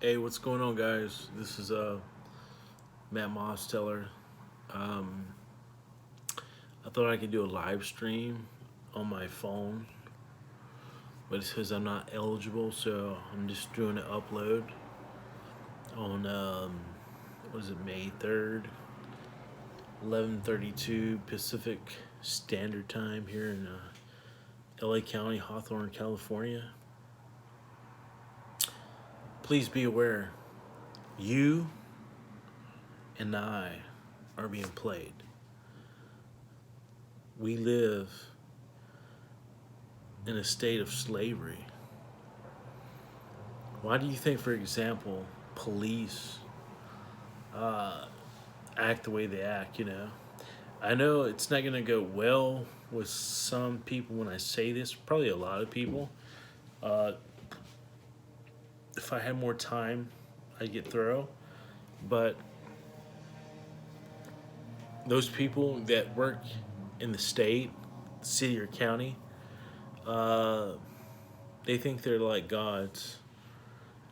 Hey, what's going on, guys? This is Matt Mosteller. Um, I thought I could do a live stream on my phone, but it says I'm not eligible, so I'm just doing an upload on what is it, May 3rd, 11:32 Pacific Standard Time here in LA County, Hawthorne, California. Please be aware, you and I are being played. We live in a state of slavery. Why do you think, for example, police act the way they act? I know it's not going to go well with some people when I say this, probably a lot of people. Uh, if I had more time, I'd get thorough. But those people that work in the state, city, or county, uh, they think they're like gods.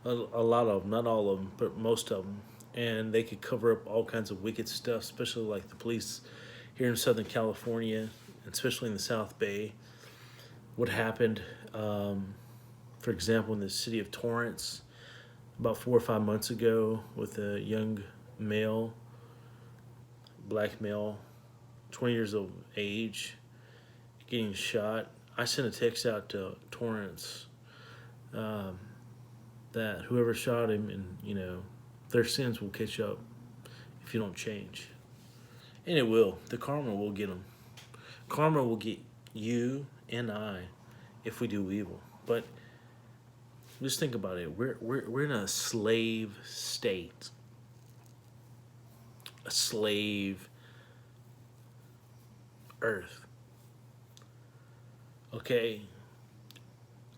A lot of them, not all of them, but most of them. And they could cover up all kinds of wicked stuff, especially like the police here in Southern California, especially in the South Bay. What happened, for example, in the city of Torrance about 4 or 5 months ago with a young male, black male, 20 years of age, getting shot. I sent a text out to Torrance um, that whoever shot him, and their sins will catch up if you don't change, and it will. The karma will get them. Karma will get you and I if we do evil. But just think about it. We're in a slave state, a slave earth. Okay,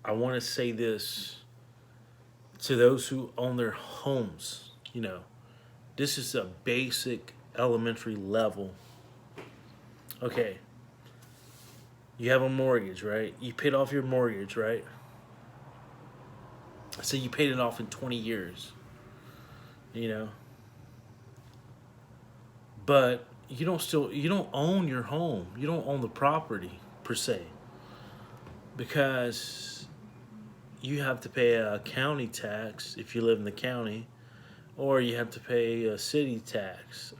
I want to say this to those who own their homes. This is a basic elementary level. Okay, you have a mortgage, right? You paid off your mortgage, right? So you paid it off in 20 years, you know, but you don't own your home. You don't own the property per se, because you have to pay a county tax if you live in the county, or you have to pay a city tax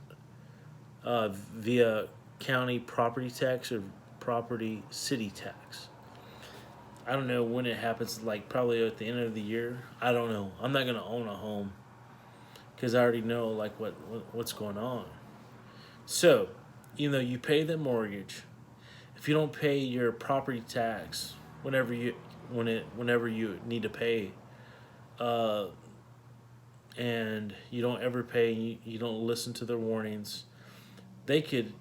via county property tax or property city tax. I don't know when it happens, like probably at the end of the year. I don't know. I'm not gonna own a home because I already know like what's going on. So, you pay the mortgage. If you don't pay your property tax whenever you need to pay, uh, and you don't ever pay, you don't listen to their warnings, they could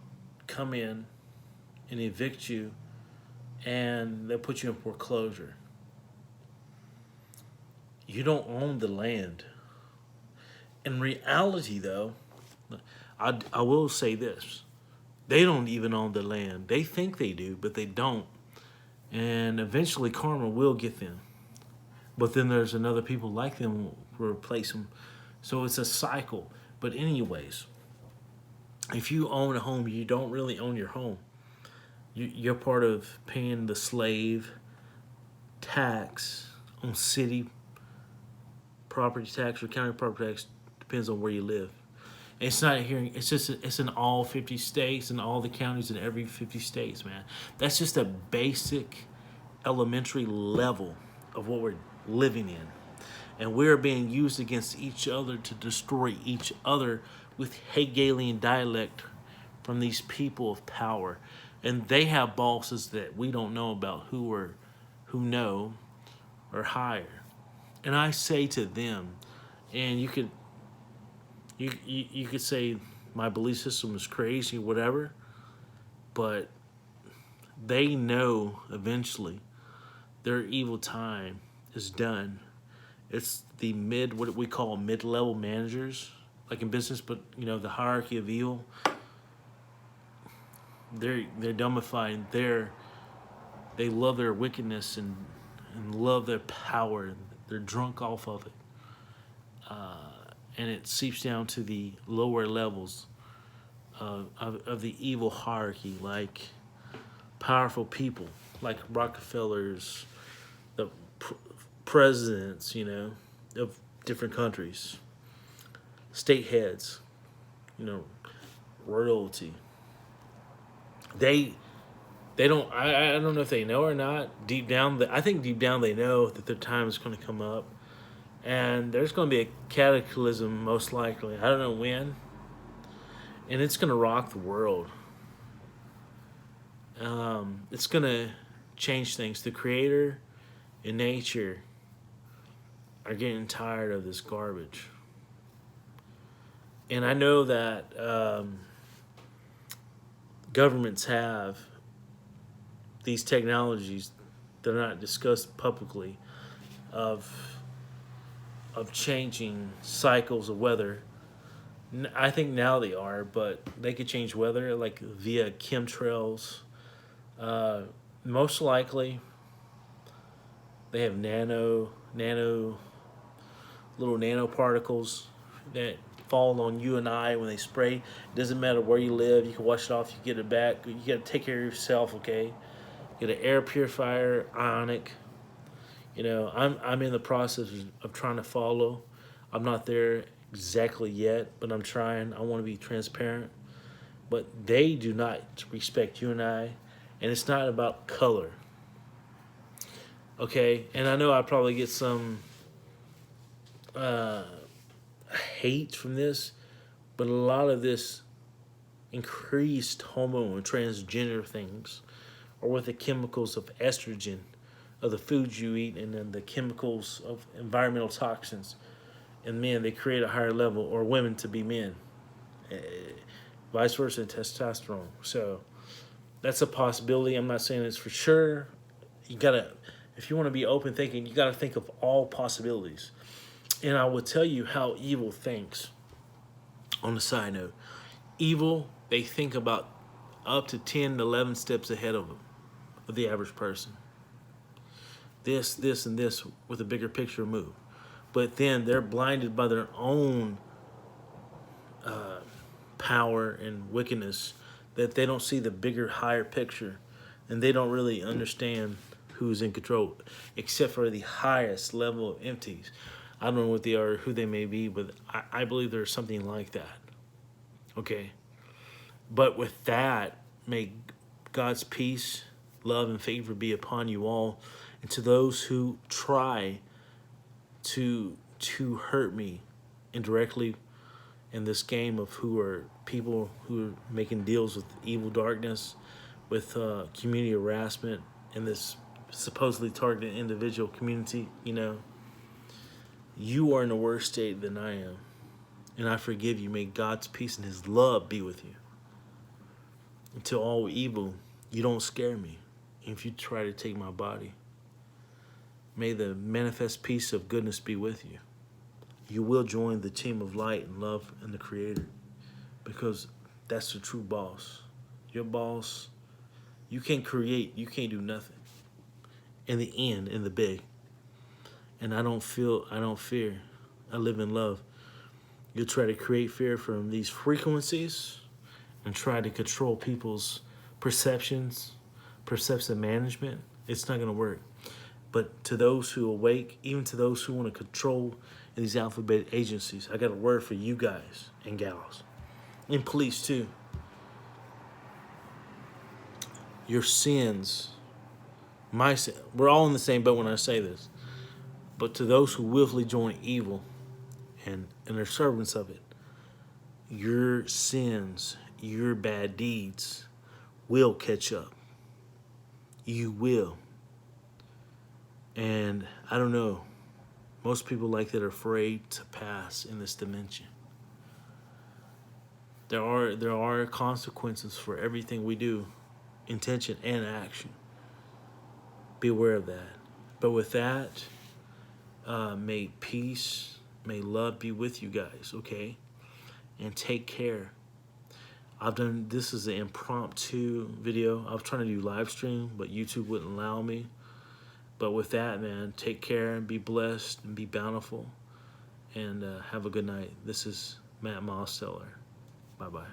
come in and evict you, and they'll put you in foreclosure. You don't own the land. In reality, though, I will say this: they don't even own the land. They think they do, but they don't. And eventually, karma will get them. But then there's another people like them who replace them. So it's a cycle. But anyways, if you own a home, you don't really own your home. You're part of paying the slave tax on city property tax or county property tax, depends on where you live. It's not here. It's in all 50 states and all the counties in every 50 states, man. That's just a basic elementary level of what we're living in. And we're being used against each other to destroy each other with Hegelian dialect from these people of power. And they have bosses that we don't know about who know or hire. And I say to them, and you could say my belief system is crazy, whatever, but they know eventually their evil time is done. It's the what we call mid-level managers, like in business, but the hierarchy of evil. They're dumbified. They love their wickedness and love their power. They're drunk off of it. and it seeps down to the lower levels of the evil hierarchy, like powerful people, like Rockefellers, the presidents, of different countries, state heads, royalty. They they don't. I don't know if they know or not. Deep down, I think deep down they know that their time is going to come up, and there's going to be a cataclysm most likely. I don't know when, and it's going to rock the world. It's going to change things. The Creator and nature are getting tired of this garbage, and I know that governments have these technologies that are not discussed publicly of changing cycles of weather. I think now they are, but they could change weather like via chemtrails. Most likely, they have little nanoparticles that fall on you and I when they spray. It doesn't matter where you live. You can wash it off. You get it back. You got to take care of yourself, okay? Get an air purifier, ionic. I'm in the process of trying to follow. I'm not there exactly yet, but I'm trying. I want to be transparent. But they do not respect you and I, and it's not about color. Okay? And I know I probably get some hate from this, but a lot of this increased hormone and transgender things or with the chemicals of estrogen of the foods you eat and then the chemicals of environmental toxins in men, they create a higher level, or women to be men, vice versa in testosterone. So that's a possibility. I'm not saying it's for sure. You gotta, if you want to be open thinking, you gotta think of all possibilities. And I will tell you how evil thinks. On the side note, evil, they think about up to 10 to 11 steps ahead of them, of the average person. This, and this with a bigger picture move. But then they're blinded by their own power and wickedness that they don't see the bigger, higher picture. And they don't really understand who's in control, except for the highest level of entities. I don't know what they are, who they may be, but I believe there's something like that. Okay? But with that, may God's peace, love, and favor be upon you all. And to those who try to hurt me indirectly in this game of who are people who are making deals with evil darkness, with community harassment in this supposedly targeted individual community, you are in a worse state than I am. And I forgive you. May God's peace and his love be with you. Until all evil, you don't scare me. If you try to take my body, may the manifest peace of goodness be with you. You will join the team of light and love and the Creator, because that's the true boss. Your boss, you can't create, you can't do nothing. In the end, in the big. And I don't fear. I live in love. You'll try to create fear from these frequencies and try to control people's perceptions, perception management. It's not going to work. But to those who awake, even to those who want to control these alphabet agencies, I got a word for you guys and gals. And police too. Your sins, my sin, we're all in the same boat when I say this. But to those who willfully join evil and are servants of it, your sins, your bad deeds will catch up. You will. And I don't know, most people like that are afraid to pass in this dimension. There are consequences for everything we do, intention and action. Be aware of that. But with that, may peace, may love be with you guys, okay? And take care. This is an impromptu video. I was trying to do live stream, but YouTube wouldn't allow me. But with that, man, take care and be blessed and be bountiful. and have a good night. This is Matt Mosteller. Bye-bye.